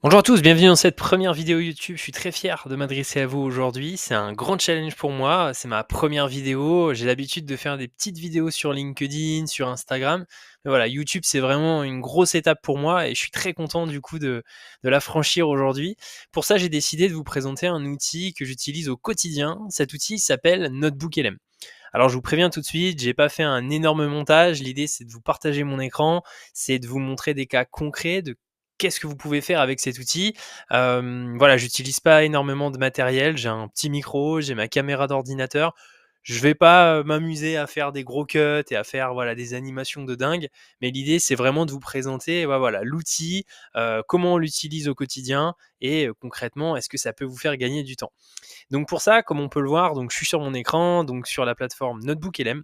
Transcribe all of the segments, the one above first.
Bonjour à tous, bienvenue dans cette première vidéo YouTube. Je suis très fier de m'adresser à vous aujourd'hui. C'est un grand challenge pour moi. C'est ma première vidéo. J'ai l'habitude de faire des petites vidéos sur LinkedIn, sur Instagram. Mais voilà, YouTube, c'est vraiment une grosse étape pour moi et je suis très content du coup de la franchir aujourd'hui. Pour ça, j'ai décidé de vous présenter un outil que j'utilise au quotidien. Cet outil s'appelle Notebook LM. Alors je vous préviens tout de suite, j'ai pas fait un énorme montage. L'idée c'est de vous partager mon écran, c'est de vous montrer des cas concrets de qu'est-ce que vous pouvez faire avec cet outil. Voilà, j'utilise pas énormément de matériel, j'ai un petit micro, j'ai ma caméra d'ordinateur. Je vais pas, m'amuser à faire des gros cuts et à faire, voilà, des animations de dingue, mais l'idée c'est vraiment de vous présenter, bah, voilà, l'outil, comment on l'utilise au quotidien et concrètement, est-ce que ça peut vous faire gagner du temps? Donc pour ça, comme on peut le voir, donc je suis sur mon écran, donc sur la plateforme Notebook LM.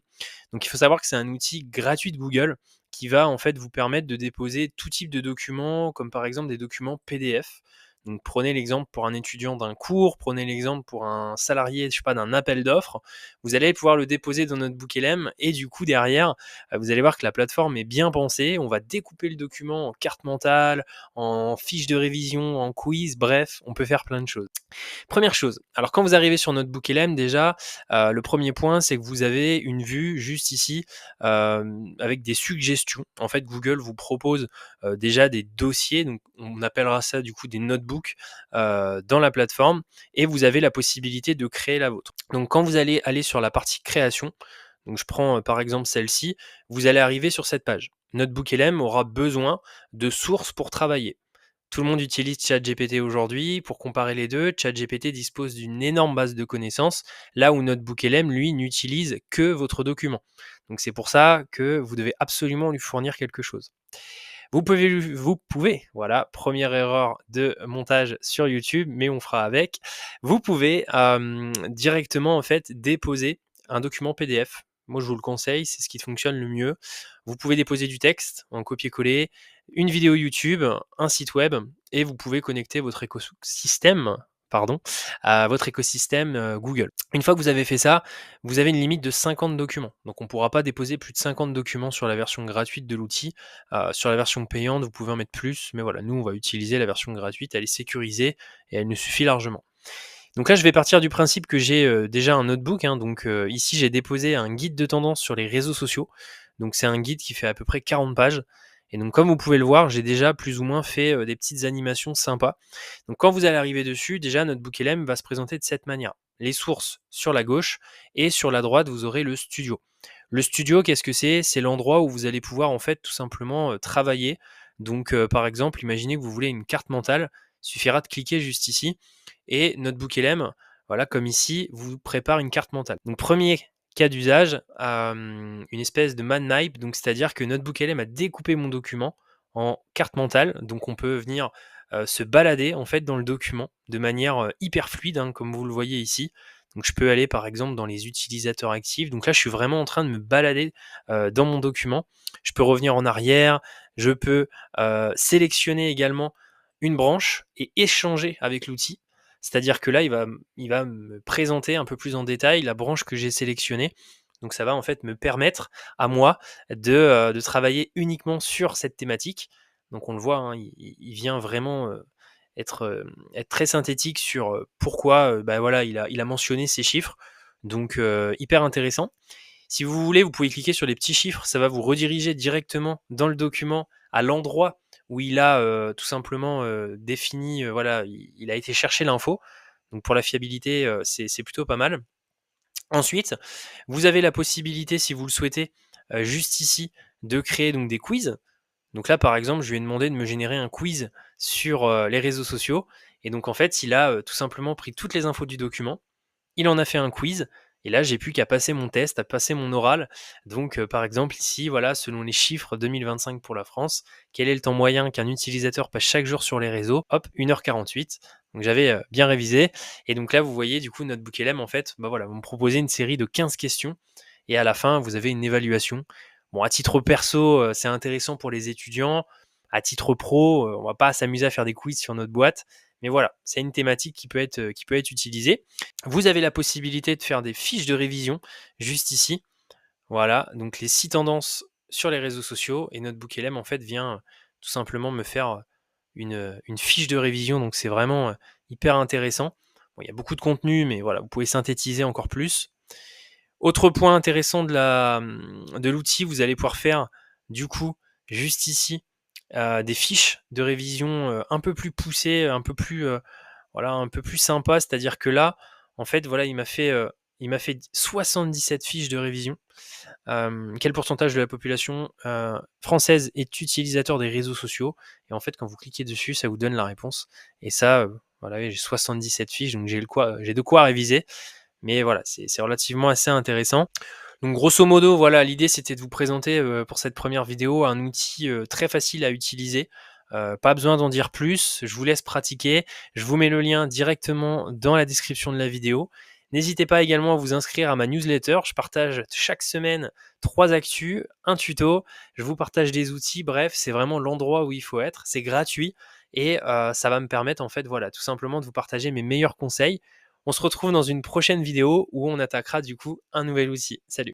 Donc il faut savoir que c'est un outil gratuit de Google qui va en fait vous permettre de déposer tout type de documents, comme par exemple des documents PDF. Donc prenez l'exemple pour un étudiant d'un cours, prenez l'exemple pour un salarié, je sais pas, d'un appel d'offres. Vous allez pouvoir le déposer dans Notebook LM et du coup derrière, vous allez voir que la plateforme est bien pensée. On va découper le document en carte mentale, en fiche de révision, en quiz, bref, on peut faire plein de choses. Première chose, alors quand vous arrivez sur Notebook LM déjà, le premier point, c'est que vous avez une vue juste ici, avec des suggestions. En fait, Google vous propose, déjà des dossiers, donc on appellera ça du coup des notebooks, dans la plateforme et vous avez la possibilité de créer la vôtre. Donc quand vous allez aller sur la partie création, donc je prends, par exemple celle-ci, vous allez arriver sur cette page. Notebook LM aura besoin de sources pour travailler. Tout le monde utilise ChatGPT aujourd'hui. Pour comparer les deux, ChatGPT dispose d'une énorme base de connaissances, là où Notebook LM, lui, n'utilise que votre document. Donc c'est pour ça que vous devez absolument lui fournir quelque chose. Voilà, première erreur de montage sur YouTube, mais on fera avec. Vous pouvez directement en fait déposer un document PDF. Moi, je vous le conseille, c'est ce qui fonctionne le mieux. Vous pouvez déposer du texte en copier-coller, une vidéo YouTube, un site web, et vous pouvez connecter votre écosystème, pardon, à votre écosystème Google. Une fois que vous avez fait ça, vous avez une limite de 50 documents. Donc on ne pourra pas déposer plus de 50 documents sur la version gratuite de l'outil. Sur la version payante, vous pouvez en mettre plus, mais voilà, nous on va utiliser la version gratuite, elle est sécurisée et elle nous suffit largement. Donc là, je vais partir du principe que j'ai déjà un notebook, hein, donc ici j'ai déposé un guide de tendance sur les réseaux sociaux. Donc c'est un guide qui fait à peu près 40 pages. Et donc comme vous pouvez le voir, j'ai déjà plus ou moins fait des petites animations sympas. Donc quand vous allez arriver dessus, déjà Notebook LM va se présenter de cette manière. Les sources sur la gauche et sur la droite, vous aurez le studio. Le studio, qu'est-ce que c'est? C'est l'endroit où vous allez pouvoir en fait tout simplement travailler. Donc par exemple, imaginez que vous voulez une carte mentale, il suffira de cliquer juste ici et Notebook LM, voilà, comme ici, vous prépare une carte mentale. Donc premier cas d'usage, une espèce de man donc c'est-à-dire que Notebook LM a découpé mon document en carte mentale, donc on peut venir se balader en fait dans le document de manière hyper fluide, hein, comme vous le voyez ici. Donc je peux aller par exemple dans les utilisateurs actifs. Donc là, je suis vraiment en train de me balader dans mon document. Je peux revenir en arrière, je peux sélectionner également une branche et échanger avec l'outil. C'est-à-dire que là, il va me présenter un peu plus en détail la branche que j'ai sélectionnée. Donc ça va en fait me permettre à moi de travailler uniquement sur cette thématique. Donc on le voit, hein, il vient vraiment être très synthétique sur pourquoi bah voilà, il a mentionné ces chiffres. Donc hyper intéressant. Si vous voulez, vous pouvez cliquer sur les petits chiffres, ça va vous rediriger directement dans le document à l'endroit où il a tout simplement défini, voilà, il a été chercher l'info. Donc pour la fiabilité, c'est plutôt pas mal. Ensuite, vous avez la possibilité, si vous le souhaitez, juste ici, de créer donc des quiz. Donc là, par exemple, je lui ai demandé de me générer un quiz sur les réseaux sociaux. Et donc en fait, il a tout simplement pris toutes les infos du document, il en a fait un quiz et là, j'ai plus qu'à passer mon test, à passer mon oral. Donc, par exemple, ici, voilà, selon les chiffres 2025 pour la France, quel est le temps moyen qu'un utilisateur passe chaque jour sur les réseaux? Hop, 1h48. Donc, j'avais bien révisé. Et donc là, vous voyez, du coup, Notebook LM, en fait, bah voilà, vous me proposez une série de 15 questions et à la fin, vous avez une évaluation. Bon, à titre perso, c'est intéressant pour les étudiants. À titre pro, on va pas s'amuser à faire des quiz sur notre boîte. Mais voilà, c'est une thématique qui peut être utilisée. Vous avez la possibilité de faire des fiches de révision juste ici. Voilà, donc les 6 tendances sur les réseaux sociaux et Notebook LM en fait vient tout simplement me faire une fiche de révision, donc c'est vraiment, hyper intéressant. Bon, il y a beaucoup de contenu, mais voilà, vous pouvez synthétiser encore plus. Autre point intéressant de l'outil, vous allez pouvoir faire, du coup, juste ici, des fiches de révision, un peu plus poussées, un peu plus, voilà, un peu plus sympa. C'est-à-dire que là, en fait, voilà, il m'a fait 77 fiches de révision. Quel pourcentage de la population, française est utilisateur des réseaux sociaux? Et en fait, quand vous cliquez dessus, ça vous donne la réponse et ça, voilà, j'ai 77 fiches, donc j'ai de quoi réviser. Mais voilà, c'est relativement assez intéressant. Donc grosso modo, voilà, l'idée c'était de vous présenter, pour cette première vidéo un outil, très facile à utiliser. Pas besoin d'en dire plus, je vous laisse pratiquer. Je vous mets le lien directement dans la description de la vidéo. N'hésitez pas également à vous inscrire à ma newsletter. Je partage chaque semaine 3 actus, un tuto, je vous partage des outils, bref, c'est vraiment l'endroit où il faut être. C'est gratuit et ça va me permettre en fait, voilà, tout simplement de vous partager mes meilleurs conseils. On se retrouve dans une prochaine vidéo où on attaquera du coup un nouvel outil. Salut!